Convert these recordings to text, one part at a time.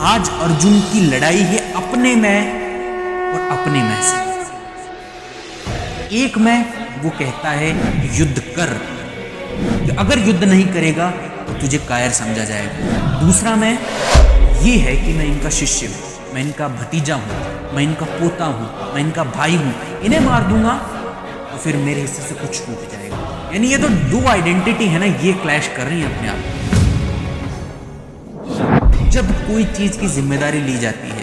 आज अर्जुन की लड़ाई है अपने में और अपने में से। एक में वो कहता है युद्ध कर, कि अगर युद्ध नहीं करेगा तो तुझे कायर समझा जाएगा। दूसरा में ये है कि मैं इनका शिष्य हूं, मैं इनका भतीजा हूं, मैं इनका पोता हूं, मैं इनका भाई हूं, इन्हें मार दूंगा तो फिर मेरे हिस्से से कुछ छूट जाएगा। यानी ये तो दो आइडेंटिटी है ना, ये क्लैश कर रही है अपने आप। जब कोई चीज की जिम्मेदारी ली जाती है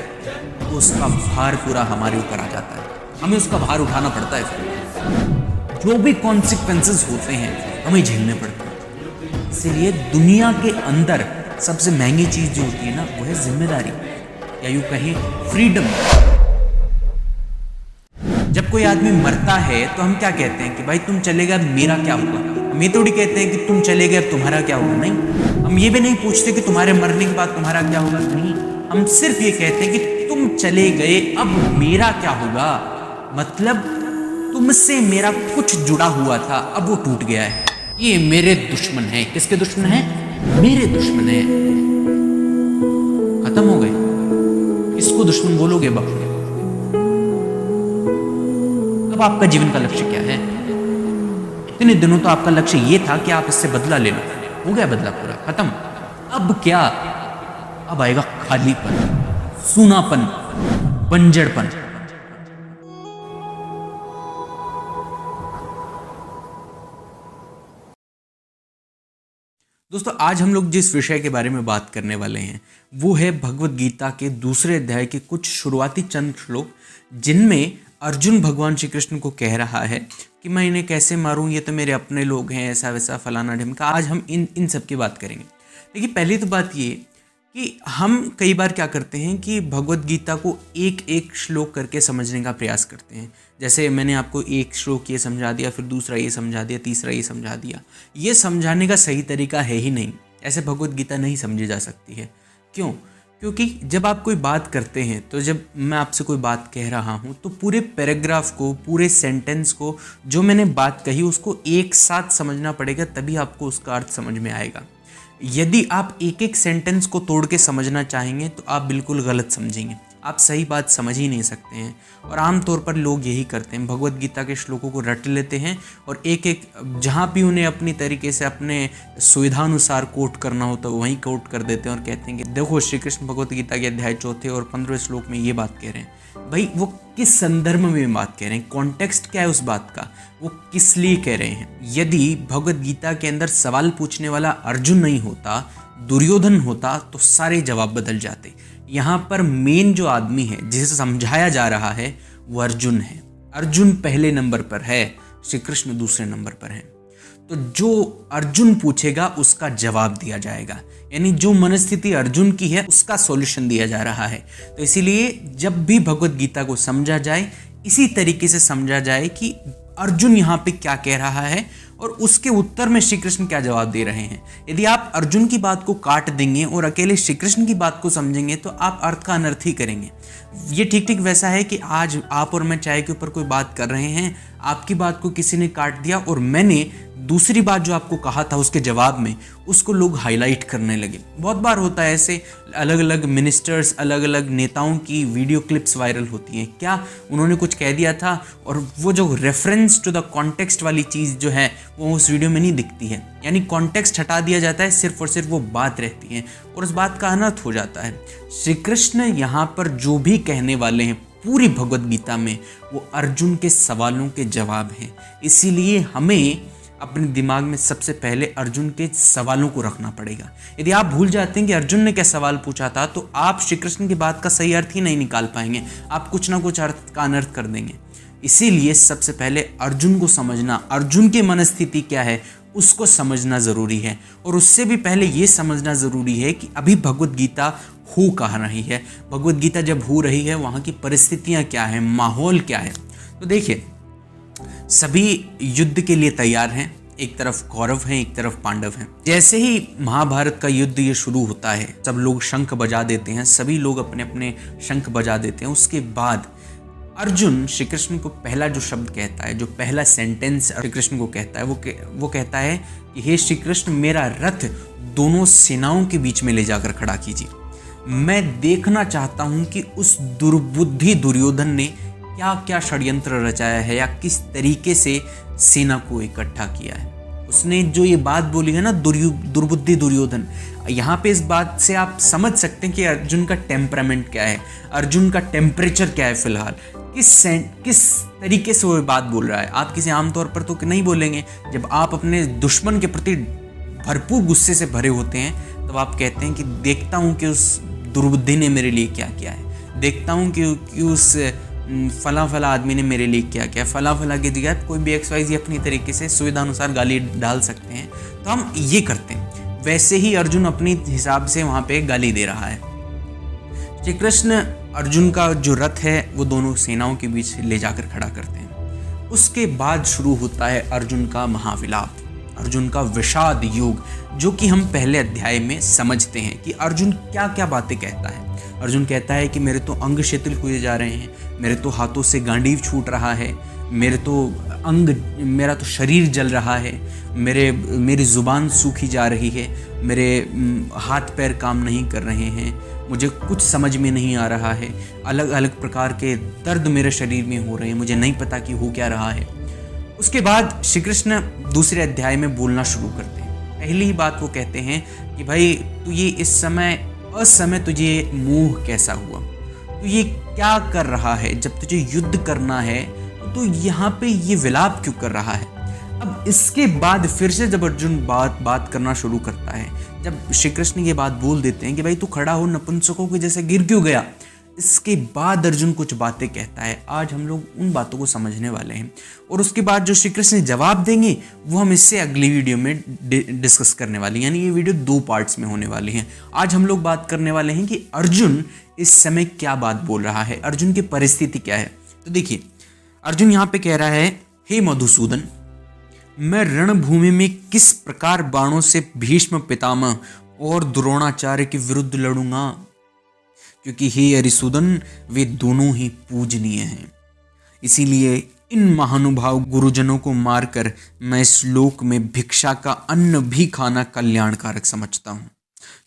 तो उसका भार पूरा हमारे ऊपर आ जाता है, हमें उसका भार उठाना पड़ता है। फिर जो भी कॉन्सिक्वेंसेस होते हैं हमें झेलने पड़ते हैं। इसलिए दुनिया के अंदर सबसे महंगी चीज जो होती है ना, वो है जिम्मेदारी, या यूं कहें फ्रीडम। जब कोई आदमी मरता है तो हम क्या कहते हैं कि भाई तुम चले गए मेरा क्या होगा। हम ये थोड़ी कहते हैं कि तुम चले गए तुम्हारा क्या होगा, नहीं। हम ये भी नहीं पूछते कि तुम्हारे मरने के बाद तुम्हारा क्या होगा, नहीं। हम सिर्फ ये कहते हैं कि तुम चले गए अब मेरा क्या होगा। मतलब तुमसे मेरा कुछ जुड़ा हुआ था, अब वो टूट गया है। ये मेरे दुश्मन है। किसके दुश्मन है? मेरे दुश्मन है। खत्म हो गए। इसको दुश्मन बोलोगे बाप? अब आपका जीवन का लक्ष्य क्या है? इतने दिनों तो आपका लक्ष्य ये था कि आप इससे बदला ले लो, हो गया बदला पूरा, खत्म। अब क्या? अब आएगा खालीपन, सूनापन, बंजरपन। दोस्तों, आज हम लोग जिस विषय के बारे में बात करने वाले हैं वो है भगवत गीता के दूसरे अध्याय के कुछ शुरुआती चंद श्लोक, जिनमें अर्जुन भगवान श्री कृष्ण को कह रहा है कि मैं इन्हें कैसे मारूं, ये तो मेरे अपने लोग हैं, ऐसा वैसा फलाना ढिमका। आज हम इन सब की बात करेंगे। देखिए, पहली तो बात ये कि हम कई बार क्या करते हैं कि भगवत गीता को एक एक श्लोक करके समझने का प्रयास करते हैं। जैसे मैंने आपको एक श्लोक ये समझा दिया, फिर दूसरा ये समझा दिया, तीसरा ये समझा दिया। ये समझाने का सही तरीका है ही नहीं। ऐसे भगवत गीता नहीं समझी जा सकती है। क्यों? क्योंकि जब आप कोई बात करते हैं, तो जब मैं आपसे कोई बात कह रहा हूँ तो पूरे पैराग्राफ को, पूरे सेंटेंस को, जो मैंने बात कही उसको एक साथ समझना पड़ेगा, तभी आपको उसका अर्थ समझ में आएगा। यदि आप एक एक सेंटेंस को तोड़ के समझना चाहेंगे तो आप बिल्कुल गलत समझेंगे, आप सही बात समझ ही नहीं सकते हैं। और आमतौर पर लोग यही करते हैं, भगवत गीता के श्लोकों को रट लेते हैं और एक एक जहाँ भी उन्हें अपनी तरीके से अपने सुविधानुसार कोट करना होता है वहीं कोट कर देते हैं और कहते हैं कि देखो श्री कृष्ण भगवत गीता के अध्याय 4 और 15 श्लोक में ये बात कह रहे हैं। भाई वो किस संदर्भ में बात कह रहे हैं, कॉन्टेक्स्ट क्या है उस बात का, वो किस लिए कह रहे हैं। यदि भगवत गीता के अंदर सवाल पूछने वाला अर्जुन नहीं होता, दुर्योधन होता, तो सारे जवाब बदल जाते। यहाँ पर मेन जो आदमी है जिसे समझाया जा रहा है वो अर्जुन है। अर्जुन पहले नंबर पर है, श्री कृष्ण दूसरे नंबर पर है। तो जो अर्जुन पूछेगा उसका जवाब दिया जाएगा, यानी जो मनस्थिति अर्जुन की है उसका सॉल्यूशन दिया जा रहा है। तो इसीलिए जब भी भगवत गीता को समझा जाए, इसी तरीके से समझा जाए कि अर्जुन यहाँ पे क्या कह रहा है और उसके उत्तर में श्री कृष्ण क्या जवाब दे रहे हैं। यदि आप अर्जुन की बात को काट देंगे और अकेले श्री कृष्ण की बात को समझेंगे तो आप अर्थ का अनर्थ ही करेंगे। ये ठीक ठीक वैसा है कि आज आप और मैं चाय के ऊपर कोई बात कर रहे हैं, आपकी बात को किसी ने काट दिया और मैंने दूसरी बात जो आपको कहा था उसके जवाब में उसको लोग हाईलाइट करने लगे। बहुत बार होता है ऐसे, अलग अलग मिनिस्टर्स, अलग अलग नेताओं की वीडियो क्लिप्स वायरल होती हैं। क्या उन्होंने कुछ कह दिया था और वो जो रेफरेंस टू द कॉन्टेक्स्ट वाली चीज़ जो है वो उस वीडियो में नहीं दिखती है, यानी कॉन्टेक्स्ट हटा दिया जाता है, सिर्फ और सिर्फ वो बात रहती है और उस बात का अनर्थ हो जाता है। श्री कृष्ण यहाँ पर जो भी कहने वाले हैं पूरी भगवत गीता में वो अर्जुन के सवालों के जवाब हैं। इसीलिए हमें अपने दिमाग में सबसे पहले अर्जुन के सवालों को रखना पड़ेगा। यदि आप भूल जाते हैं कि अर्जुन ने क्या सवाल पूछा था तो आप श्री कृष्ण की बात का सही अर्थ ही नहीं निकाल पाएंगे, आप कुछ ना कुछ अर्थ का अनर्थ कर देंगे। इसीलिए सबसे पहले अर्जुन को समझना, अर्जुन की मनस्थिति क्या है उसको समझना ज़रूरी है। और उससे भी पहले ये समझना ज़रूरी है कि अभी भगवत गीता हो कहाँ रही है, भगवत गीता जब हो रही है वहाँ की परिस्थितियाँ क्या है, माहौल क्या है। तो देखिए, सभी युद्ध के लिए तैयार हैं, एक तरफ कौरव हैं, एक तरफ पांडव हैं। जैसे ही महाभारत का युद्ध ये शुरू होता है, सब लोग शंख बजा देते हैं, सभी लोग अपने अपने शंख बजा देते हैं। उसके बाद अर्जुन श्री कृष्ण को पहला जो शब्द कहता है, जो पहला सेंटेंस श्री कृष्ण को कहता है, वो कहता है कि हे श्री कृष्ण, मेरा रथ दोनों सेनाओं के बीच में ले जाकर खड़ा कीजिए। मैं देखना चाहता हूं कि उस दुर्बुद्धि दुर्योधन ने क्या क्या षड्यंत्र रचाया है या किस तरीके से सेना को इकट्ठा किया है। उसने जो ये बात बोली है ना, दुर्बुद्धि दुर्योधन, यहाँ पे इस बात से आप समझ सकते हैं कि अर्जुन का टेम्परामेंट क्या है, अर्जुन का टेम्परेचर क्या है फिलहाल, किस तरीके से वो बात बोल रहा है। आप किसी आमतौर पर तो नहीं बोलेंगे। जब आप अपने दुश्मन के प्रति भरपूर गुस्से से भरे होते हैं तब आप कहते हैं कि देखता हूँ कि उस दुर्बुद्धि ने मेरे लिए क्या किया है, देखता हूँ कि उस फला फला आदमी ने मेरे लिए क्या किया। फला फला की जगह कोई भी XYZ अपनी तरीके से सुविधा अनुसार गाली डाल सकते हैं, तो हम ये करते हैं। वैसे ही अर्जुन अपनी हिसाब से वहाँ पे गाली दे रहा है। श्री कृष्ण अर्जुन का जो रथ है वो दोनों सेनाओं के बीच ले जाकर खड़ा करते हैं। उसके बाद शुरू होता है अर्जुन का महाविलाप, अर्जुन का विषाद योग, जो कि हम पहले अध्याय में समझते हैं कि अर्जुन क्या क्या बातें कहता है। अर्जुन कहता है कि मेरे तो अंग शिथिल हुए जा रहे हैं, मेरे तो हाथों से गांडीव छूट रहा है, मेरा तो शरीर जल रहा है, मेरी जुबान सूखी जा रही है, मेरे हाथ पैर काम नहीं कर रहे हैं, मुझे कुछ समझ में नहीं आ रहा है, अलग अलग प्रकार के दर्द मेरे शरीर में हो रहे हैं, मुझे नहीं पता कि हो क्या रहा है। उसके बाद श्री कृष्ण दूसरे अध्याय में बोलना शुरू करते हैं। पहली ही बात वो कहते हैं कि भाई तू ये इस समय असमय तुझे मोह कैसा हुआ, तू ये क्या कर रहा है, जब तुझे युद्ध करना है तो यहाँ पे ये विलाप क्यों कर रहा है। अब इसके बाद फिर से जब अर्जुन बात करना शुरू करता है, जब श्री कृष्ण ये बात बोल देते हैं कि भाई तू खड़ा हो नपुंसकों के जैसे गिर क्यों गया, इसके बाद अर्जुन कुछ बातें कहता है। आज हम लोग उन बातों को समझने वाले हैं और उसके बाद जो श्री कृष्ण जवाब देंगे वो हम इससे अगली वीडियो में डिस्कस करने वाले हैं, यानी ये वीडियो 2 पार्ट्स में होने वाली है। आज हम लोग बात करने वाले हैं कि अर्जुन इस समय क्या बात बोल रहा है, अर्जुन की परिस्थिति क्या है। तो देखिए अर्जुन यहाँ पे कह रहा है, हे मधुसूदन, मैं रणभूमि में किस प्रकार बाणों से भीष्म पितामह और द्रोणाचार्य के विरुद्ध लड़ूंगा, क्योंकि हे अरिसूदन वे दोनों ही पूजनीय हैं। इसीलिए इन महानुभाव गुरुजनों को मारकर मैं इस लोक में भिक्षा का अन्न भी खाना कल्याणकारक समझता हूँ,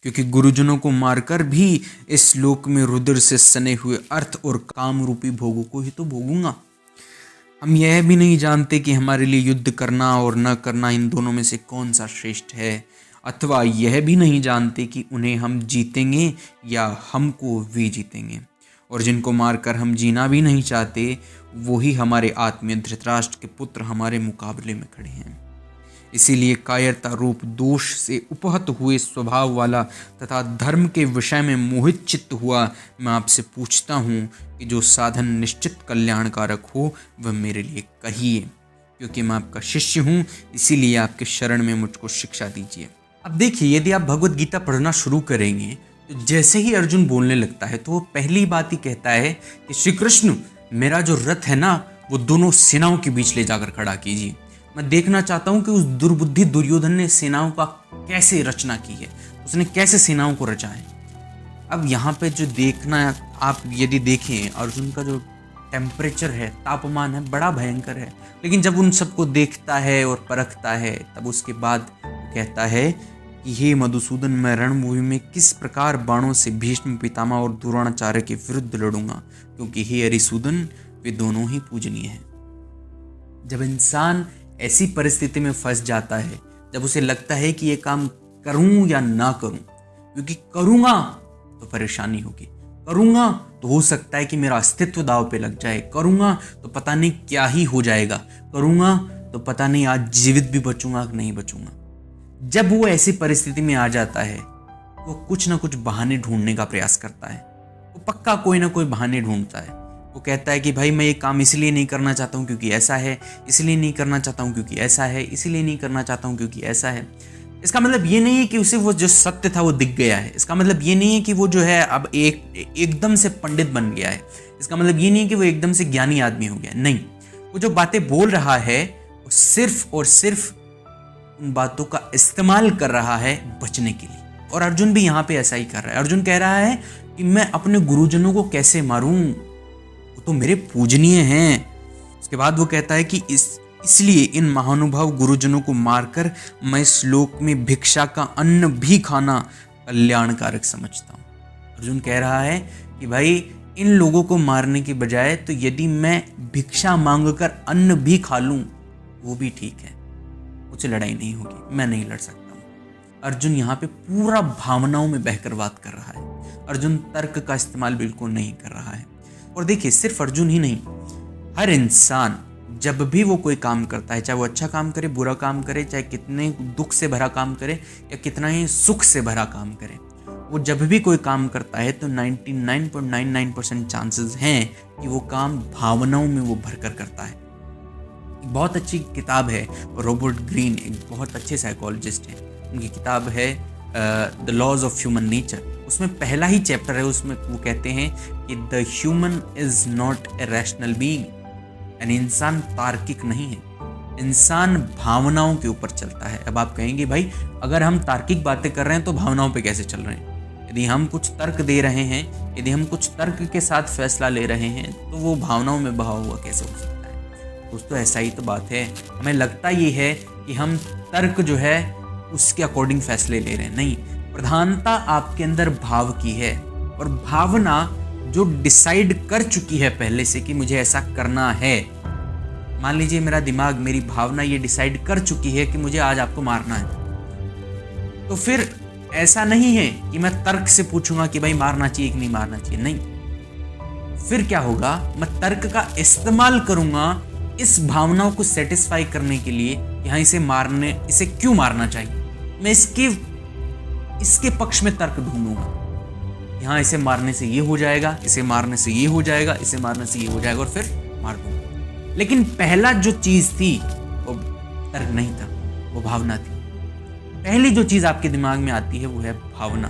क्योंकि गुरुजनों को मारकर भी इस लोक में रुद्र से सने हुए अर्थ और काम रूपी भोगों को ही तो भोगूंगा। हम यह भी नहीं जानते कि हमारे लिए युद्ध करना और न करना इन दोनों में से कौन सा श्रेष्ठ है, अथवा यह भी नहीं जानते कि उन्हें हम जीतेंगे या हमको वे जीतेंगे। और जिनको मारकर हम जीना भी नहीं चाहते, वही हमारे आत्मीय धृतराष्ट्र के पुत्र हमारे मुकाबले में खड़े हैं। इसीलिए कायरता रूप दोष से उपहत हुए स्वभाव वाला तथा धर्म के विषय में मोहित चित्त हुआ मैं आपसे पूछता हूँ कि जो साधन निश्चित कल्याणकारक हो वह मेरे लिए कहिए, क्योंकि मैं आपका शिष्य हूँ, इसीलिए आपके शरण में मुझको शिक्षा दीजिए। अब देखिए, यदि आप भगवत गीता पढ़ना शुरू करेंगे तो जैसे ही अर्जुन बोलने लगता है तो वो पहली बात ही कहता है कि श्री कृष्ण, मेरा जो रथ है ना वो दोनों सेनाओं के बीच ले जाकर खड़ा कीजिए। मैं देखना चाहता हूं कि उस दुर्बुद्धि दुर्योधन ने सेनाओं का कैसे रचना की है, उसने कैसे सेनाओं को रचा है। अब यहाँ पे जो देखना, आप यदि देखें अर्जुन का जो टेम्परेचर है, तापमान है, बड़ा भयंकर है, लेकिन जब उन सबको देखता है और परखता है तब उसके बाद कहता है कि हे मधुसूदन, मैं रणभूमि में किस प्रकार बाणों से भीष्म पितामह और द्रोणाचार्य के विरुद्ध लड़ूंगा, क्योंकि हे अरिसूदन वे दोनों ही पूजनीय हैं। जब इंसान ऐसी परिस्थिति में फंस जाता है, जब उसे लगता है कि ये काम करूं या ना करूं, क्योंकि करूंगा तो परेशानी होगी, करूंगा तो हो सकता है कि मेरा अस्तित्व दांव पे लग जाए, करूंगा तो पता नहीं क्या ही हो जाएगा, करूंगा तो पता नहीं आज जीवित भी बचूंगा कि नहीं बचूंगा। जब वो ऐसी परिस्थिति में आ जाता है वो कुछ ना कुछ बहाने ढूंढने का प्रयास करता है, वो पक्का कोई ना कोई बहाने ढूंढता है। वो कहता है कि भाई मैं ये काम इसलिए नहीं करना चाहता हूँ क्योंकि ऐसा है, इसलिए नहीं करना चाहता हूँ क्योंकि ऐसा है, इसलिए नहीं करना चाहता हूँ क्योंकि ऐसा है। इसका मतलब ये नहीं है कि उसे वो जो सत्य था वो दिख गया है, इसका मतलब ये नहीं है कि वो जो है अब एकदम से पंडित बन गया है, इसका मतलब ये नहीं है कि वो एकदम से ज्ञानी आदमी हो गया। नहीं, वो जो बातें बोल रहा है वो सिर्फ और सिर्फ उन बातों का इस्तेमाल कर रहा है बचने के लिए। और अर्जुन भी यहाँ पे ऐसा ही कर रहा है। अर्जुन कह रहा है कि मैं अपने गुरुजनों को कैसे मारूं, वो तो मेरे पूजनीय हैं। उसके बाद वो कहता है कि इसलिए इन महानुभाव गुरुजनों को मारकर मैं इस लोक में भिक्षा का अन्न भी खाना कल्याणकारक समझता हूँ। अर्जुन कह रहा है कि भाई इन लोगों को मारने की बजाय तो यदि मैं भिक्षा मांगकर अन्न भी खा लूं वो भी ठीक है, मुझसे लड़ाई नहीं होगी, मैं नहीं लड़ सकता हूं। अर्जुन यहाँ पे पूरा भावनाओं में बहकर बात कर रहा है। अर्जुन तर्क का इस्तेमाल बिल्कुल नहीं कर रहा है। और देखिए सिर्फ अर्जुन ही नहीं, हर इंसान जब भी वो कोई काम करता है, चाहे वो अच्छा काम करे, बुरा काम करे, चाहे कितने दुख से भरा काम करे या कितना ही सुख से भरा काम करे, वो जब भी कोई काम करता है तो 99.99% चांसेस हैं कि वो काम भावनाओं में वो भरकर करता है। एक बहुत अच्छी किताब है, रॉबर्ट ग्रीन एक बहुत अच्छे साइकोलॉजिस्ट हैं, उनकी किताब है the laws of human nature. उसमें पहला ही चैप्टर है, उसमें वो कहते हैं कि the human is not a rational being, यानी इंसान तार्किक नहीं है, इंसान भावनाओं के ऊपर चलता है। अब आप कहेंगे भाई अगर हम तार्किक बातें कर रहे हैं तो भावनाओं पे कैसे चल रहे हैं? यदि हम कुछ तर्क दे रहे हैं, यदि हम कुछ तर्क के साथ फैसला ले रहे हैं तो वो भावनाओं में बहा हुआ कैसे हो सकता है? दोस्तों ऐसा ही तो बात है। हमें लगता ये है कि हम तर्क जो है उसके अकॉर्डिंग फैसले ले रहे हैं, नहीं, प्रधानता आपके अंदर भाव की है। और भावना जो डिसाइड कर चुकी है पहले से कि मुझे ऐसा करना है, मान लीजिए मेरा दिमाग, मेरी भावना ये डिसाइड कर चुकी है कि मुझे आज आपको मारना है, तो फिर ऐसा नहीं है कि मैं तर्क से पूछूंगा कि भाई मारना चाहिए कि नहीं मारना चाहिए, नहीं। फिर क्या होगा, मैं तर्क का इस्तेमाल करूंगा इस भावनाओं को सेटिस्फाई करने के लिए कि हाँ इसे क्यों मारना चाहिए। मैं इसके पक्ष में तर्क ढूंढूंगा, यहाँ इसे मारने से ये हो जाएगा, इसे मारने से ये हो जाएगा, इसे मारने से ये हो जाएगा, और फिर मार दूंगा। लेकिन पहला जो चीज थी वो तर्क नहीं था, वो भावना थी। पहली जो चीज आपके दिमाग में आती है वो है भावना।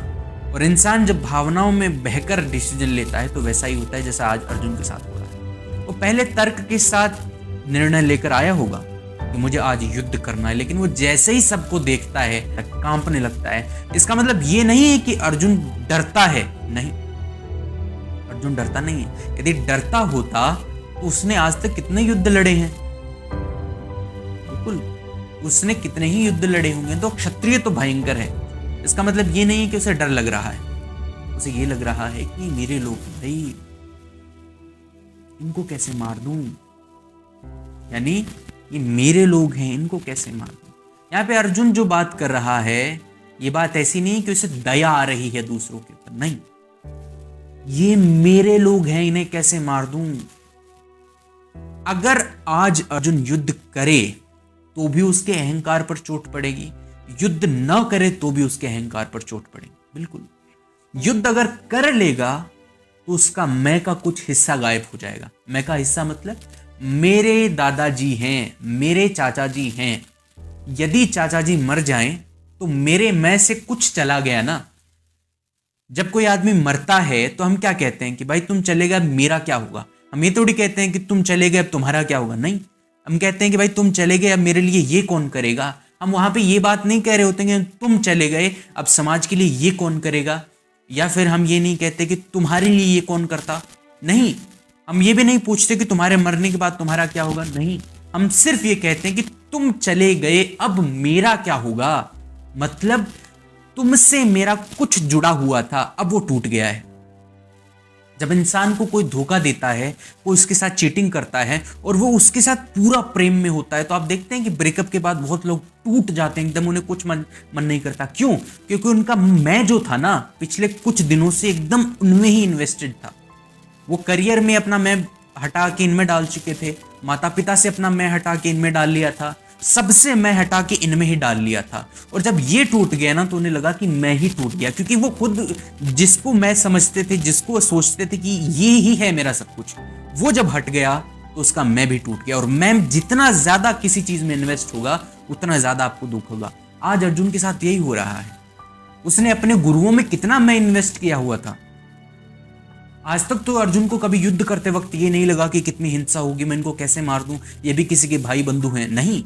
और इंसान जब भावनाओं में बहकर डिसीजन लेता है तो वैसा ही होता है जैसा आज अर्जुन के साथ हो रहा है। वो पहले तर्क के साथ निर्णय लेकर आया होगा कि मुझे आज युद्ध करना है, लेकिन वो जैसे ही सबको देखता है कांपने लगता है। इसका मतलब ये नहीं है कि अर्जुन डरता है, नहीं, अर्जुन डरता नहीं है। यदि डरता होता तो उसने आज तक कितने युद्ध लड़े हैं? बिल्कुल, उसने कितने ही युद्ध लड़े होंगे। तो क्षत्रिय तो भयंकर है। इसका मतलब ये नहीं है कि उसे डर लग रहा है, उसे ये लग रहा है कि मेरे लोग, भाई इनको कैसे मार दूं, यानी ये मेरे लोग हैं, इनको कैसे मार दूं। यहाँ पे अर्जुन जो बात कर रहा है ये बात ऐसी नहीं कि उसे दया आ रही है दूसरों के ऊपर, नहीं, ये मेरे लोग हैं, इन्हें कैसे मार दूं। अगर आज अर्जुन युद्ध करे तो भी उसके अहंकार पर चोट पड़ेगी, युद्ध न करे तो भी उसके अहंकार पर चोट पड़ेगी। बिल्कुल, युद्ध अगर कर लेगा तो उसका मैं का कुछ हिस्सा गायब हो जाएगा। मैं का हिस्सा मतलब मेरे दादाजी हैं, मेरे चाचा जी हैं। यदि चाचा जी मर जाएं तो मेरे मैं से कुछ चला गया ना। जब कोई आदमी मरता है तो हम क्या कहते हैं कि भाई तुम चले गए, अब मेरा क्या होगा। हम ये थोड़ी कहते हैं कि तुम चले गए अब तुम्हारा क्या होगा, नहीं, हम कहते हैं कि भाई तुम चले गए अब मेरे लिए ये कौन करेगा। हम वहां पे ये बात नहीं कह रहे होते हैं तुम चले गए अब समाज के लिए ये कौन करेगा, या फिर हम ये नहीं कहते कि तुम्हारे लिए ये कौन करता, नहीं, हम ये भी नहीं पूछते कि तुम्हारे मरने के बाद तुम्हारा क्या होगा, नहीं, हम सिर्फ ये कहते हैं कि तुम चले गए अब मेरा क्या होगा। मतलब तुमसे मेरा कुछ जुड़ा हुआ था, अब वो टूट गया है। जब इंसान को कोई धोखा देता है, कोई उसके साथ चीटिंग करता है और वो उसके साथ पूरा प्रेम में होता है, तो आप देखते हैं कि ब्रेकअप के बाद बहुत लोग टूट जाते हैं, एकदम उन्हें कुछ मन नहीं करता। क्यों? क्योंकि उनका मैं जो था ना पिछले कुछ दिनों से एकदम उनमें ही इन्वेस्टेड था। वो करियर में अपना मैं हटा के इनमें डाल चुके थे, माता पिता से अपना मैं हटा के इनमें डाल लिया था, सबसे मैं हटा के इनमें ही डाल लिया था। और जब ये टूट गया ना तो उन्हें लगा कि मैं ही टूट गया, क्योंकि वो खुद जिसको मैं समझते थे, जिसको सोचते थे कि ये ही है मेरा सब कुछ, वो जब हट गया तो उसका मैं भी टूट गया। और मैं जितना ज्यादा किसी चीज में इन्वेस्ट होगा उतना ज्यादा आपको दुख होगा। आज अर्जुन के साथ यही हो रहा है। उसने अपने गुरुओं में कितना मैं इन्वेस्ट किया हुआ था। आज तक तो अर्जुन को कभी युद्ध करते वक्त ये नहीं लगा कि कितनी हिंसा होगी, मैं इनको कैसे मार दूं, ये भी किसी के भाई बंधु हैं, नहीं,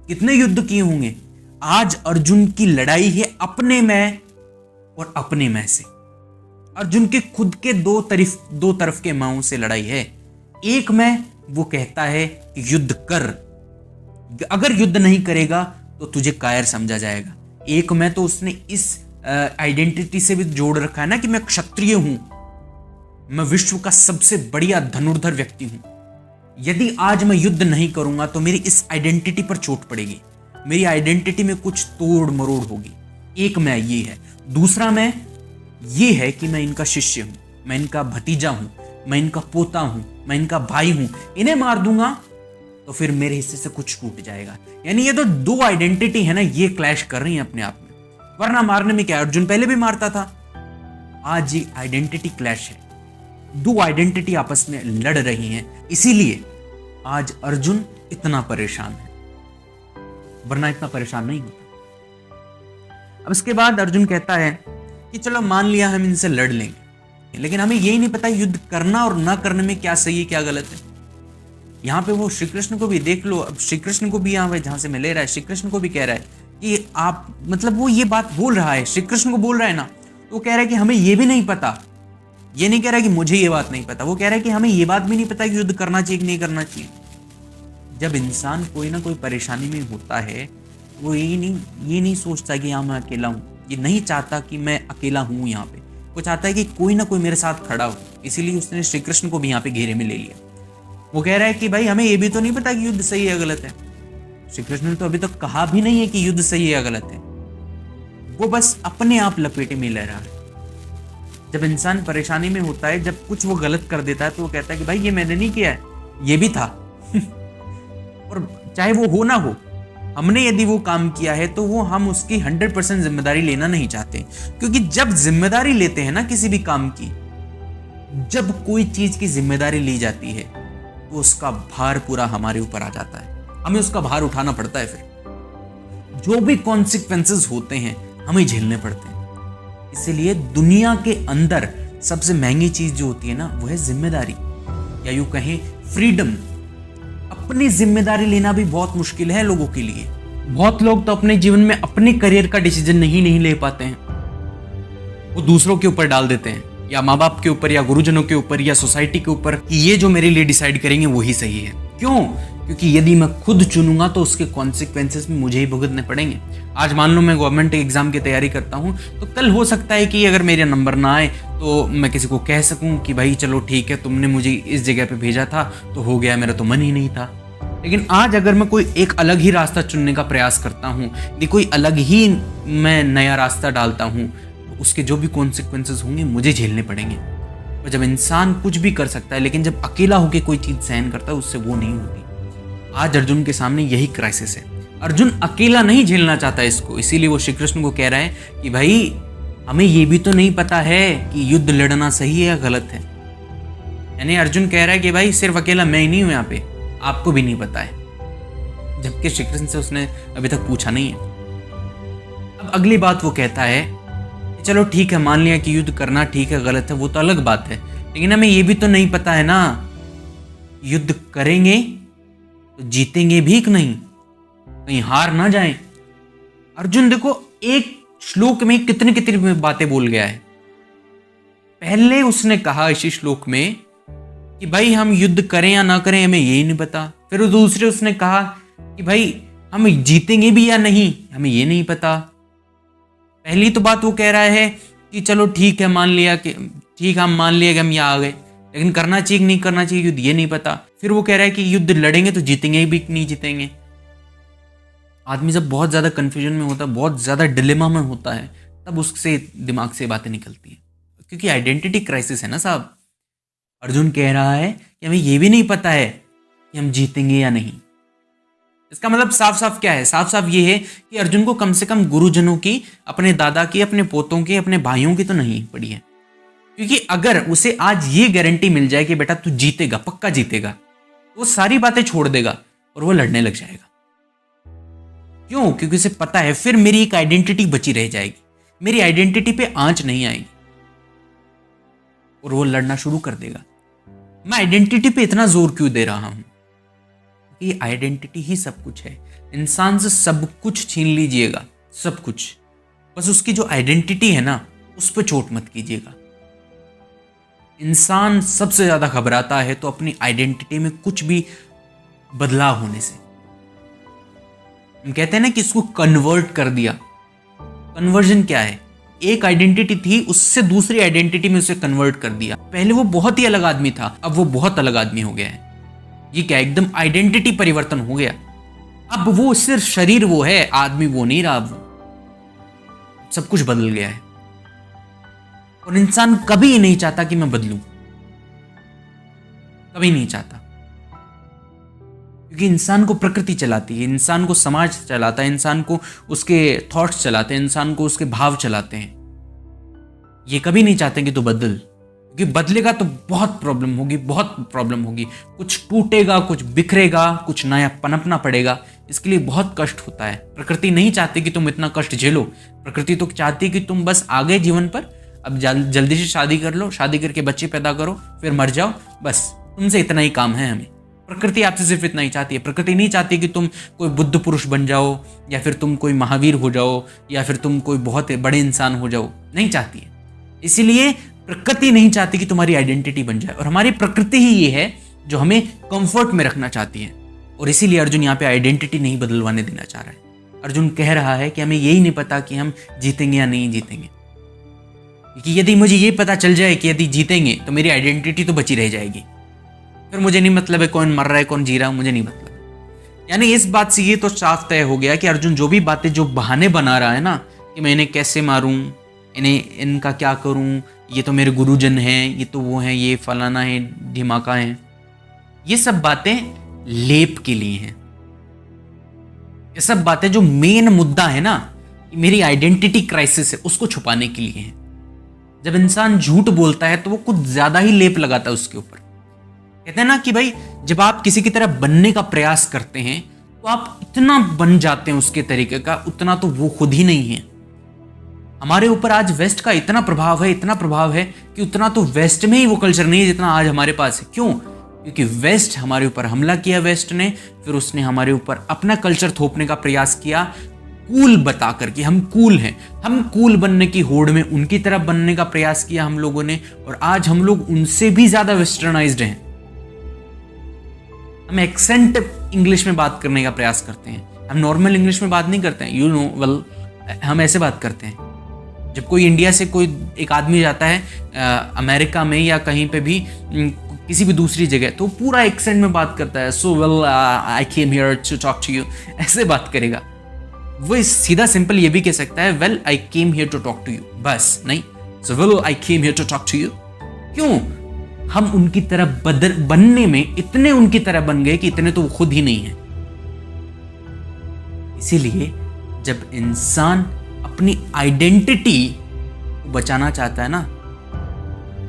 कितने युद्ध किए होंगे। आज अर्जुन की लड़ाई है अपने मैं और अपने मैं से। अर्जुन के खुद के दो तरफ के माओं से लड़ाई है। एक मैं वो कहता है कि युद्ध कर, अगर युद्ध नहीं करेगा तो तुझे कायर समझा जाएगा। एक मैं तो उसने इस आइडेंटिटी से भी जोड़ रखा है ना कि मैं क्षत्रिय हूं, मैं विश्व का सबसे बढ़िया धनुर्धर व्यक्ति हूं। यदि आज मैं युद्ध नहीं करूंगा तो मेरी इस आइडेंटिटी पर चोट पड़ेगी, मेरी आइडेंटिटी में कुछ तोड़ मरोड़ होगी। एक मैं ये है, दूसरा मैं ये है कि मैं इनका शिष्य हूं, मैं इनका भतीजा हूं, मैं इनका पोता हूं, मैं इनका भाई हूं। इन्हें मार दूंगा तो फिर मेरे हिस्से से कुछ टूट जाएगा। यानी ये तो दो आइडेंटिटी है ना, ये क्लैश कर रही है अपने आप में। वरना मारने में क्या, अर्जुन पहले भी मारता था। आज ये आइडेंटिटी क्लैश है, दो आइडेंटिटी आपस में लड़ रही हैं, इसीलिए आज अर्जुन इतना परेशान है, वरना इतना परेशान नहीं होता। अब इसके बाद अर्जुन कहता है कि चलो मान लिया हम इनसे लड़ लेंगे, लेकिन हमें यही नहीं पता युद्ध करना और ना करने में क्या सही है क्या गलत है। यहाँ पे वो श्री कृष्ण को भी देख लो, अब श्री कृष्ण को भी यहाँ जहां से मैं ले रहा है, श्री कृष्ण को भी कह रहा है कि आप, मतलब वो ये बात बोल रहा है, श्री कृष्ण को बोल रहा है ना, तो वो कह रहा है कि हमें ये भी नहीं पता। ये नहीं कह रहा है कि मुझे ये बात नहीं पता, वो कह रहा है कि हमें ये बात भी नहीं पता कि युद्ध करना चाहिए कि नहीं करना चाहिए। जब इंसान कोई ना कोई परेशानी में होता है, वो ये नहीं सोचता कि यहाँ मैं अकेला हूँ, ये नहीं चाहता कि मैं अकेला हूँ यहाँ पे, वो चाहता है कि कोई ना कोई मेरे साथ खड़ा हो। इसीलिए उसने श्री कृष्ण को भी यहाँ पे घेरे में ले लिया। वो कह रहा है कि भाई हमें ये भी तो नहीं पता कि युद्ध सही है गलत है। श्री कृष्ण ने तो अभी तक कहा भी नहीं है कि युद्ध सही है या गलत है, वो बस अपने आप लपेटे में ले रहा है। जब इंसान परेशानी में होता है, जब कुछ वो गलत कर देता है, तो वो कहता है कि भाई ये मैंने नहीं किया है, ये भी था। और चाहे वो हो ना हो, हमने यदि वो काम किया है तो वो हम उसकी 100% जिम्मेदारी लेना नहीं चाहते। क्योंकि जब जिम्मेदारी लेते हैं ना किसी भी काम की, जब कोई चीज की जिम्मेदारी ली जाती है तो उसका भार पूरा हमारे ऊपर आ जाता है, हमें उसका भार उठाना पड़ता है। फिर जो भी कॉन्सिक्वेंसेस होते हैं हमें झेलने पड़ते हैं। इसलिए दुनिया के अंदर सबसे महंगी चीज जो होती है ना, वो है जिम्मेदारी, या यूं कहें फ्रीडम। अपनी जिम्मेदारी लेना भी बहुत मुश्किल है लोगों के लिए। बहुत लोग तो अपने जीवन में अपने करियर का डिसीजन नहीं ले पाते हैं, वो दूसरों के ऊपर डाल देते हैं, या माँ बाप के ऊपर, या गुरुजनों के ऊपर, या सोसाइटी के ऊपर, कि ये जो मेरे लिए डिसाइड करेंगे वही सही है। क्यों? क्योंकि यदि मैं खुद चुनूंगा तो उसके कॉन्सिक्वेंसेस में मुझे ही भुगतने पड़ेंगे। आज मान लो मैं गवर्नमेंट एग्जाम की तैयारी करता हूं, तो कल हो सकता है कि अगर मेरे नंबर ना आए तो मैं किसी को कह सकूं कि भाई चलो ठीक है, तुमने मुझे इस जगह पे भेजा था तो हो गया, मेरा तो मन ही नहीं था। लेकिन आज अगर मैं कोई एक अलग ही रास्ता चुनने का प्रयास करता हूँ, यदि कोई अलग ही मैं नया रास्ता डालता हूँ, तो उसके जो भी कॉन्सिक्वेंसेस होंगे मुझे झेलने पड़ेंगे। और जब इंसान कुछ भी कर सकता है, लेकिन जब अकेला होकर कोई चीज़ सहन करता है, उससे वो नहीं होती। आज अर्जुन के सामने यही क्राइसिस है। अर्जुन अकेला नहीं झेलना चाहता इसको, इसीलिए वो श्री कृष्ण को कह रहा है कि भाई हमें ये भी तो नहीं पता है कि युद्ध लड़ना सही है या गलत है। यानी अर्जुन कह रहा है कि भाई सिर्फ अकेला मैं ही नहीं हूं यहाँ पे, आपको भी नहीं पता है, जबकि श्री कृष्ण से उसने अभी तक पूछा नहीं है। अब अगली बात वो कहता है कि चलो ठीक है, मान लिया कि युद्ध करना ठीक है गलत है, वो तो अलग बात है, लेकिन हमें ये भी तो नहीं पता है ना, युद्ध करेंगे तो जीतेंगे भी कि नहीं, कहीं हार ना जाएं। अर्जुन देखो एक श्लोक में कितनी कितनी बातें बोल गया है। पहले उसने कहा इसी श्लोक में कि भाई हम युद्ध करें या ना करें हमें यही नहीं पता। फिर दूसरे उसने कहा कि भाई हम जीतेंगे भी या नहीं हमें ये नहीं पता। पहली तो बात वो कह रहा है कि चलो ठीक है, मान लिया कि ठीक, हम मान लिया कि हम यहाँ आ गए, लेकिन करना चाहिए कि नहीं करना चाहिए युद्ध ये नहीं पता। फिर वो कह रहा है कि युद्ध लड़ेंगे तो जीतेंगे भी नहीं जीतेंगे। आदमी जब बहुत ज्यादा कंफ्यूजन में होता है, बहुत ज्यादा डिलेमा में होता है, तब उससे दिमाग से बातें निकलती हैं, क्योंकि आइडेंटिटी क्राइसिस है ना साहब। अर्जुन कह रहा है कि हमें यह भी नहीं पता है कि हम जीतेंगे या नहीं। इसका मतलब साफ साफ क्या है? साफ साफ ये है कि अर्जुन को कम से कम गुरुजनों की, अपने दादा की, अपने पोतों की, अपने भाइयों की तो नहीं पड़ी है। क्योंकि अगर उसे आज ये गारंटी मिल जाए कि बेटा तू जीतेगा, पक्का जीतेगा, वो सारी बातें छोड़ देगा और वो लड़ने लग जाएगा। क्यों? क्योंकि उसे पता है फिर मेरी एक आइडेंटिटी बची रह जाएगी, मेरी आइडेंटिटी पे आंच नहीं आएगी और वो लड़ना शुरू कर देगा। मैं आइडेंटिटी पे इतना जोर क्यों दे रहा हूं? कि आइडेंटिटी ही सब कुछ है। इंसान से सब कुछ छीन लीजिएगा, सब कुछ, बस उसकी जो आइडेंटिटी है ना उस पर चोट मत कीजिएगा। इंसान सबसे ज्यादा घबराता है तो अपनी आइडेंटिटी में कुछ भी बदलाव होने से। हम कहते हैं ना कि इसको कन्वर्ट कर दिया। कन्वर्जन क्या है? एक आइडेंटिटी थी उससे दूसरी आइडेंटिटी में उसे कन्वर्ट कर दिया। पहले वो बहुत ही अलग आदमी था, अब वो बहुत अलग आदमी हो गया है। ये क्या, एकदम आइडेंटिटी परिवर्तन हो गया। अब वो सिर्फ शरीर वो है, आदमी वो नहीं रहा। अब सब कुछ बदल गया है और इंसान कभी नहीं चाहता कि मैं बदलूं, कभी नहीं चाहता, क्योंकि इंसान को प्रकृति चलाती है, इंसान को समाज चलाता है, इंसान को उसके थॉट्स चलाते हैं, इंसान को उसके भाव चलाते हैं। ये कभी नहीं चाहते कि तू बदल, क्योंकि बदलेगा तो बहुत प्रॉब्लम होगी, बहुत प्रॉब्लम होगी। कुछ टूटेगा, कुछ बिखरेगा, कुछ नया पनपना पड़ेगा। इसके लिए बहुत कष्ट होता है। प्रकृति नहीं चाहती कि तुम इतना कष्ट झेलो। प्रकृति तो चाहती है कि तुम बस आगे जीवन पर अब जल्दी से शादी कर लो, शादी करके बच्चे पैदा करो, फिर मर जाओ, बस तुमसे इतना ही काम है हमें। प्रकृति आपसे सिर्फ इतना ही चाहती है। प्रकृति नहीं चाहती कि तुम कोई बुद्ध पुरुष बन जाओ, या फिर तुम कोई महावीर हो जाओ, या फिर तुम कोई बहुत बड़े इंसान हो जाओ, नहीं चाहती है। इसीलिए प्रकृति नहीं चाहती कि तुम्हारी आइडेंटिटी बन जाए, और हमारी प्रकृति ही ये है जो हमें कंफर्ट में रखना चाहती है। और इसीलिए अर्जुन यहाँ पे आइडेंटिटी नहीं बदलवाने देना चाह रहा है। अर्जुन कह रहा है कि हमें यही नहीं पता कि हम जीतेंगे या नहीं जीतेंगे, क्योंकि यदि मुझे ये पता चल जाए कि यदि जीतेंगे तो मेरी आइडेंटिटी तो बची रह जाएगी, फिर मुझे नहीं मतलब है कौन मर रहा है कौन जी रहा है, मुझे नहीं मतलब। यानी इस बात से ये तो साफ तय हो गया कि अर्जुन जो भी बातें, जो बहाने बना रहा है ना, कि मैं इन्हें कैसे मारूं, इनका क्या करूं, ये तो मेरे गुरुजन हैं, ये तो वो हैं, ये फलाना है, ढिमाका है, ये सब बातें लेप के लिए हैं। ये सब बातें जो मेन मुद्दा है ना, मेरी आइडेंटिटी क्राइसिस है, उसको छुपाने के लिए हैं। जब इंसान झूठ बोलता है तो वो कुछ ज्यादा ही लेप लगाता है उसके ऊपर। कहते हैं ना कि भाई जब आप किसी की तरह बनने का प्रयास करते हैं तो आप इतना बन जाते हैं उसके तरीके का, उतना तो वो खुद ही नहीं है। हमारे ऊपर आज वेस्ट का इतना प्रभाव है, इतना प्रभाव है कि उतना तो वेस्ट में ही वो कल्चर नहीं है जितना आज हमारे पास है। क्यों? क्योंकि वेस्ट हमारे ऊपर हमला किया, वेस्ट ने, फिर उसने हमारे ऊपर अपना कल्चर थोपने का प्रयास किया, कूल बता करके हम कूल हैं। हम कूल बनने की होड़ में उनकी तरफ बनने का प्रयास किया हम लोगों ने, और आज हम लोग उनसे भी ज्यादा वेस्टर्नाइज्ड हैं। हम एक्सेंट इंग्लिश में बात करने का प्रयास करते हैं, हम नॉर्मल इंग्लिश में बात नहीं करते हैं। यू नो वेल, हम ऐसे बात करते हैं। जब कोई इंडिया से कोई एक आदमी जाता है अमेरिका में या कहीं पे भी किसी भी दूसरी जगह, तो पूरा एक्सेंट में बात करता है। So well I came here to talk to you, ऐसे बात करेगा। वो सीधा सिंपल ये भी कह सकता है, well I came here to talk to you, बस नहीं, so well I came here to talk to you. क्यों? हम उनकी तरह बनने में इतने उनकी तरह बन गए कि इतने तो वो खुद ही नहीं है। इसीलिए जब इंसान अपनी आइडेंटिटी को बचाना चाहता है ना,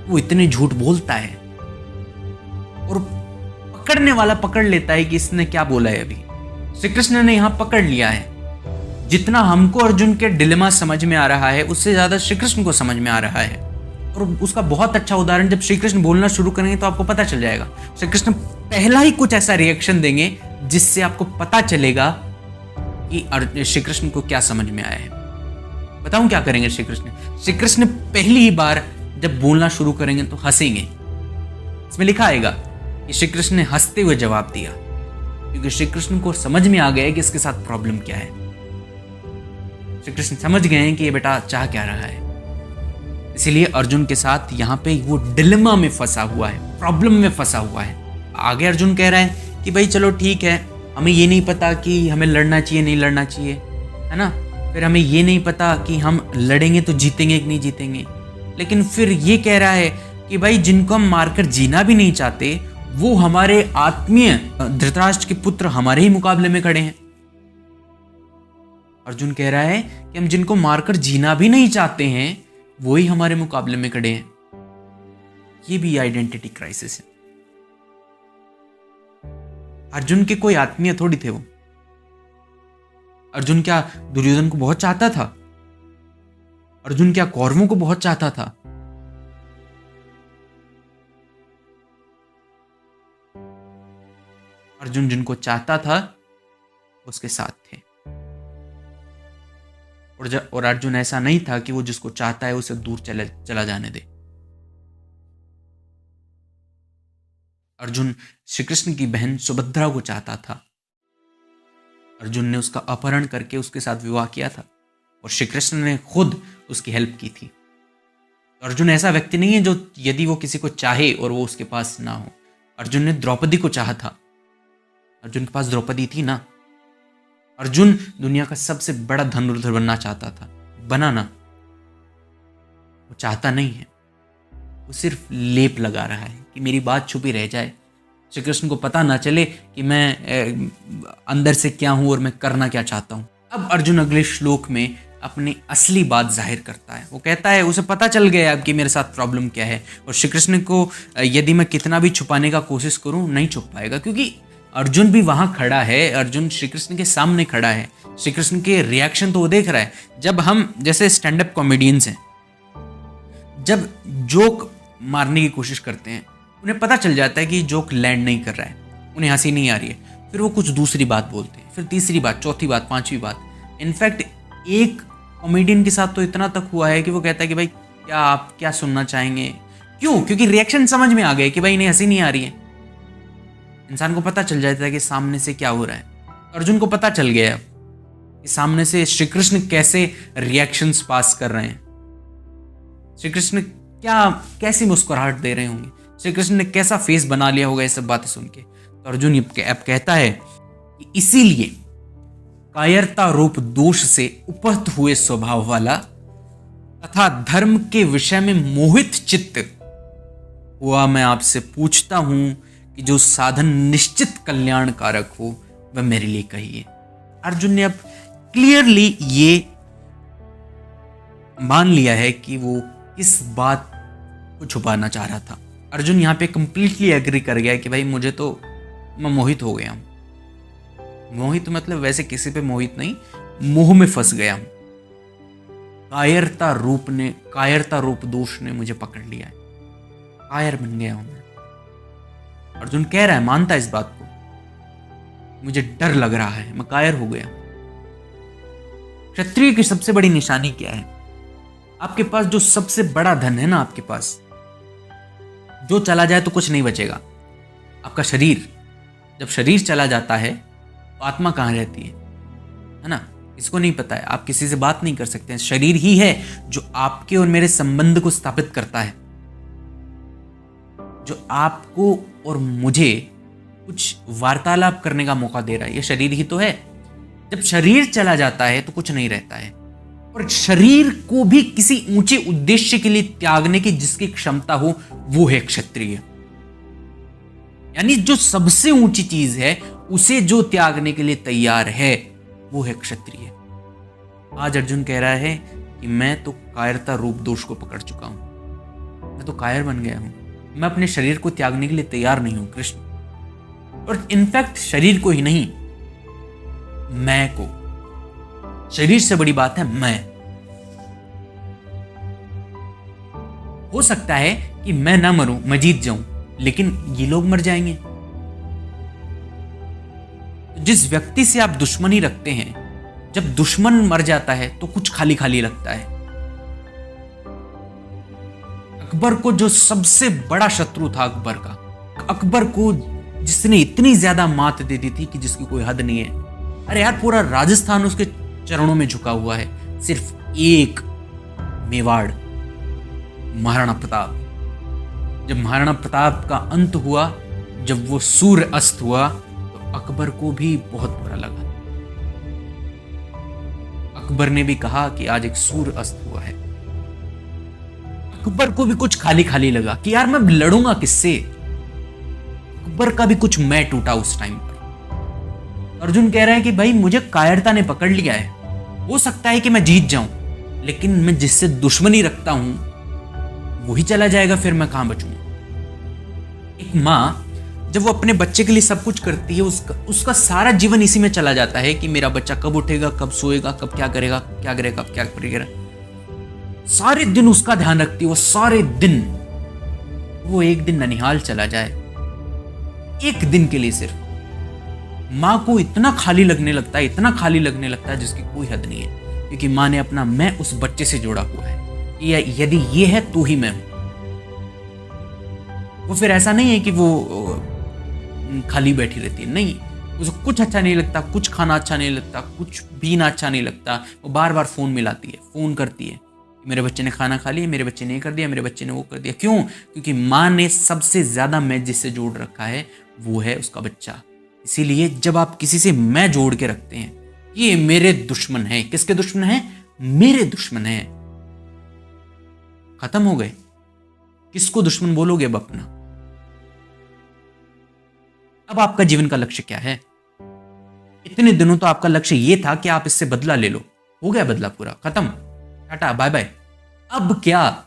वो इतने झूठ बोलता है, और पकड़ने वाला पकड़ लेता है कि इसने क्या बोला है। अभी श्री कृष्ण ने यहां पकड़ लिया है। जितना हमको अर्जुन के डिलेमा समझ में आ रहा है, उससे ज्यादा श्री कृष्ण को समझ में आ रहा है। और उसका बहुत अच्छा उदाहरण जब श्री कृष्ण बोलना शुरू करेंगे तो आपको पता चल जाएगा। श्री कृष्ण पहला ही कुछ ऐसा रिएक्शन देंगे जिससे आपको पता चलेगा कि श्री कृष्ण को क्या समझ में आया है। बताऊं क्या करेंगे श्री कृष्ण? श्री कृष्ण पहली ही बार जब बोलना शुरू करेंगे तो हंसेंगे। इसमें लिखा आएगा कि श्री कृष्ण ने हंसते हुए जवाब दिया, क्योंकि श्री कृष्ण को समझ में आ गया कि इसके साथ प्रॉब्लम क्या है। श्री कृष्ण समझ गए हैं कि ये बेटा चाह क्या रहा है। इसीलिए अर्जुन के साथ यहाँ पे वो डिलेमा में फंसा हुआ है, प्रॉब्लम में फंसा हुआ है। आगे अर्जुन कह रहा है कि भाई चलो ठीक है, हमें ये नहीं पता कि हमें लड़ना चाहिए नहीं लड़ना चाहिए, है ना। फिर हमें ये नहीं पता कि हम लड़ेंगे तो जीतेंगे कि नहीं जीतेंगे। लेकिन फिर ये कह रहा है कि भाई जिनको हम मारकर जीना भी नहीं चाहते, वो हमारे आत्मीय धृतराष्ट्र के पुत्र हमारे ही मुकाबले में खड़े हैं। अर्जुन कह रहा है कि हम जिनको मारकर जीना भी नहीं चाहते हैं, वो ही हमारे मुकाबले में खड़े हैं। ये भी आइडेंटिटी क्राइसिस है। अर्जुन के कोई आत्मीय थोड़ी थे वो। अर्जुन क्या दुर्योधन को बहुत चाहता था? अर्जुन क्या कौरवों को बहुत चाहता था? अर्जुन जिनको चाहता था उसके साथ थे। और अर्जुन ऐसा नहीं था कि वो जिसको चाहता है उसे दूर चला जाने दे। अर्जुन श्री कृष्ण की बहन सुभद्रा को चाहता था। अर्जुन ने उसका अपहरण करके उसके साथ विवाह किया था, और श्री कृष्ण ने खुद उसकी हेल्प की थी। अर्जुन ऐसा व्यक्ति नहीं है जो यदि वो किसी को चाहे और वो उसके पास ना हो। अर्जुन ने द्रौपदी को चाहा था, अर्जुन के पास द्रौपदी थी ना। अर्जुन दुनिया का सबसे बड़ा धनुर्धर बनना चाहता था, बना ना। वो चाहता नहीं है, वो सिर्फ लेप लगा रहा है कि मेरी बात छुपी रह जाए, श्री कृष्ण को पता ना चले कि मैं अंदर से क्या हूं और मैं करना क्या चाहता हूं। अब अर्जुन अगले श्लोक में अपनी असली बात जाहिर करता है। वो कहता है उसे पता चल गया अब कि मेरे साथ प्रॉब्लम क्या है, और श्री कृष्ण को यदि मैं कितना भी छुपाने का कोशिश करूं नहीं छुप पाएगा, क्योंकि अर्जुन भी वहां खड़ा है, अर्जुन श्री कृष्ण के सामने खड़ा है। श्री कृष्ण के रिएक्शन तो वो देख रहा है। जब हम जैसे स्टैंड अप कॉमेडियंस हैं, जब जोक मारने की कोशिश करते हैं, उन्हें पता चल जाता है कि जोक लैंड नहीं कर रहा है, उन्हें हंसी नहीं आ रही है, फिर वो कुछ दूसरी बात बोलते हैं, फिर तीसरी बात, चौथी बात, पांचवी बात। इनफैक्ट एक कॉमेडियन के साथ तो इतना तक हुआ है कि वो कहता है कि भाई क्या आप क्या सुनना चाहेंगे, क्यों? क्योंकि रिएक्शन समझ में आ गए कि भाई इन्हें हंसी नहीं आ रही है। इंसान को पता चल जाता है कि सामने से क्या हो रहा है। अर्जुन को पता चल गया कि सामने से श्री कृष्ण कैसे रिएक्शंस पास कर रहे हैं, श्री कृष्ण कैसी मुस्कुराहट दे रहे होंगे, श्री कृष्ण ने कैसा फेस बना लिया होगा ये सब बातें सुन के। तो अर्जुन अब कहता है कि इसीलिए कायरता रूप दोष से उपहत हुए स्वभाव वाला तथा धर्म के विषय में मोहित चित्त हुआ मैं आपसे पूछता हूं कि जो साधन निश्चित कल्याणकारक हो वह मेरे लिए कहिए। अर्जुन ने अब क्लियरली ये मान लिया है कि वो किस बात को छुपाना चाह रहा था। अर्जुन यहाँ पे कंप्लीटली एग्री कर गया कि भाई मुझे तो, मैं मोहित हो गया हूं। मोहित मतलब वैसे किसी पे मोहित नहीं, मोह में फंस गया हूं। कायरता रूप दोष ने मुझे पकड़ लिया है, कायर बन गया हूं मैं। अर्जुन कह रहा है, मानता है इस बात को, मुझे डर लग रहा है, मैं कायर हो गया। क्षत्रिय की सबसे बड़ी निशानी क्या है? आपके पास जो सबसे बड़ा धन है ना, आपके पास जो चला जाए तो कुछ नहीं बचेगा, आपका शरीर। जब शरीर चला जाता है तो आत्मा कहां रहती है ना? इसको नहीं पता है। आप किसी से बात नहीं कर सकते हैं। शरीर ही है जो आपके और मेरे संबंध को स्थापित करता है, जो आपको और मुझे कुछ वार्तालाप करने का मौका दे रहा है। ये शरीर ही तो है। जब शरीर चला जाता है तो कुछ नहीं रहता है, और शरीर को भी किसी ऊंचे उद्देश्य के लिए त्यागने की जिसकी क्षमता हो वो है क्षत्रिय। यानी जो सबसे ऊंची चीज है उसे जो त्यागने के लिए तैयार है वो है क्षत्रिय। आज अर्जुन कह रहा है कि मैं तो कायरता रूप दोष को पकड़ चुका हूं, मैं तो कायर बन गया हूं, मैं अपने शरीर को त्यागने के लिए तैयार नहीं हूं कृष्ण। और इनफैक्ट शरीर को ही नहीं, मैं को, शरीर से बड़ी बात है मैं। हो सकता है कि मैं ना मरूं, मैं जीत जाऊं, लेकिन ये लोग मर जाएंगे। जिस व्यक्ति से आप दुश्मनी रखते हैं, जब दुश्मन मर जाता है तो कुछ खाली खाली लगता है। अकबर को जो सबसे बड़ा शत्रु था अकबर को जिसने इतनी ज्यादा मात दे दी थी कि जिसकी कोई हद नहीं है। अरे यार, पूरा राजस्थान उसके चरणों में झुका हुआ है। सिर्फ एक मेवाड़, महाराणा प्रताप। जब महाराणा प्रताप का अंत हुआ, जब वो सूर्य अस्त हुआ, तो अकबर को भी बहुत बुरा लगा। अकबर ने भी कहा कि आज एक सूर्य अस्त हुआ है। अकबर को भी कुछ खाली खाली लगा कि यार मैं लड़ूंगा किससे। अकबर का भी कुछ मैं टूटा उस टाइम पर। अर्जुन कह रहा है कि भाई मुझे कायरता ने पकड़ लिया है। हो सकता है कि मैं जीत जाऊं, लेकिन मैं जिससे दुश्मनी रखता हूं वही चला जाएगा, फिर मैं कहां बचूंगा। एक माँ जब वो अपने बच्चे के लिए सब कुछ करती है, उसका सारा जीवन इसी में चला जाता है कि मेरा बच्चा कब उठेगा, कब सोएगा, कब क्या करेगा, कब क्या करेगा। सारे दिन उसका ध्यान रखती है वो, सारे दिन। वो एक दिन ननिहाल चला जाए, एक दिन के लिए सिर्फ, माँ को इतना खाली लगने लगता है जिसकी कोई हद नहीं है, क्योंकि माँ ने अपना मैं उस बच्चे से जोड़ा हुआ है। यदि ये है तो ही मैं हूं। वो फिर ऐसा नहीं है कि वो खाली बैठी रहती है, नहीं, उसे कुछ अच्छा नहीं लगता, कुछ खाना अच्छा नहीं लगता, कुछ पीना अच्छा नहीं लगता। वो बार बार फोन मिलाती है, फोन करती है, मेरे बच्चे ने खाना खा लिया, मेरे बच्चे ने ये कर दिया, मेरे बच्चे ने वो कर दिया। क्यों? क्योंकि माँ ने सबसे ज्यादा मैं जिससे जोड़ रखा है वो है उसका बच्चा। इसीलिए जब आप किसी से मैं जोड़ के रखते हैं, ये मेरे दुश्मन है। किसके दुश्मन है? मेरे दुश्मन है। खत्म हो गए। किसको दुश्मन बोलोगे अब अपना? अब आपका जीवन का लक्ष्य क्या है? इतने दिनों तो आपका लक्ष्य ये था कि आप इससे बदला ले लो। हो गया बदला पूरा, खत्म, टाटा बाय बाय। अब क्या?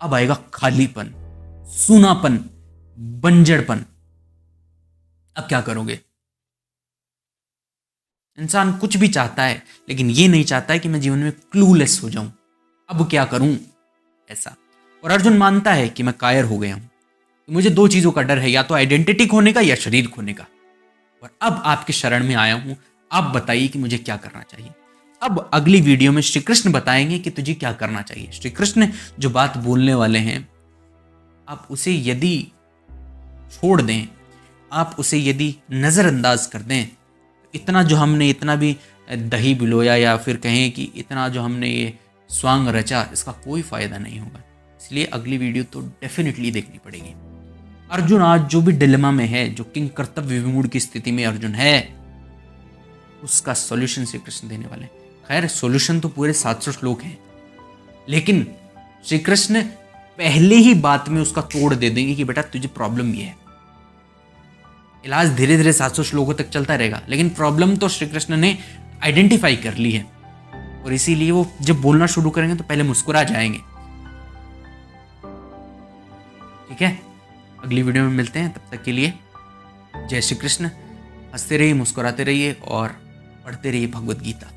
अब आएगा खालीपन, सूनापन, बंजरपन। अब क्या करोगे? इंसान कुछ भी चाहता है, लेकिन ये नहीं चाहता है कि मैं जीवन में क्लूलेस हो जाऊं। अब क्या करूं? ऐसा। और अर्जुन मानता है कि मैं कायर हो गया हूं। मुझे दो चीजों का डर है, या तो आइडेंटिटी खोने का या शरीर खोने का। और अब आपके शरण में आया हूं, आप बताइए कि मुझे क्या करना चाहिए। अब अगली वीडियो में श्री कृष्ण बताएंगे कि तुझे क्या करना चाहिए। श्री कृष्ण जो बात बोलने वाले हैं, आप उसे यदि छोड़ दें, आप उसे यदि नजरअंदाज कर दें, इतना जो हमने इतना भी दही बिलोया या फिर कहें कि इतना जो हमने ये स्वांग रचा, इसका कोई फायदा नहीं होगा। इसलिए अगली वीडियो तो डेफिनेटली देखनी पड़ेगी। अर्जुन आज जो भी डिलेमा में है, जो किंग कर्तव्य विमूढ़ की स्थिति में अर्जुन है, उसका सॉल्यूशन श्री कृष्ण देने वाले हैं। खैर, सॉल्यूशन तो पूरे 700 श्लोक हैं, लेकिन श्री कृष्ण पहले ही बात में उसका तोड़ दे देंगे कि बेटा तुझे प्रॉब्लम ये है। इलाज धीरे धीरे 700 श्लोकों तक चलता रहेगा, लेकिन प्रॉब्लम तो श्री कृष्ण ने आइडेंटिफाई कर ली है। और इसीलिए वो जब बोलना शुरू करेंगे तो पहले मुस्कुरा जाएंगे। ठीक है, अगली वीडियो में मिलते हैं। तब तक के लिए जय श्री कृष्ण। हंसते रहिए, मुस्कुराते रहिए और पढ़ते रहिए भगवद गीता।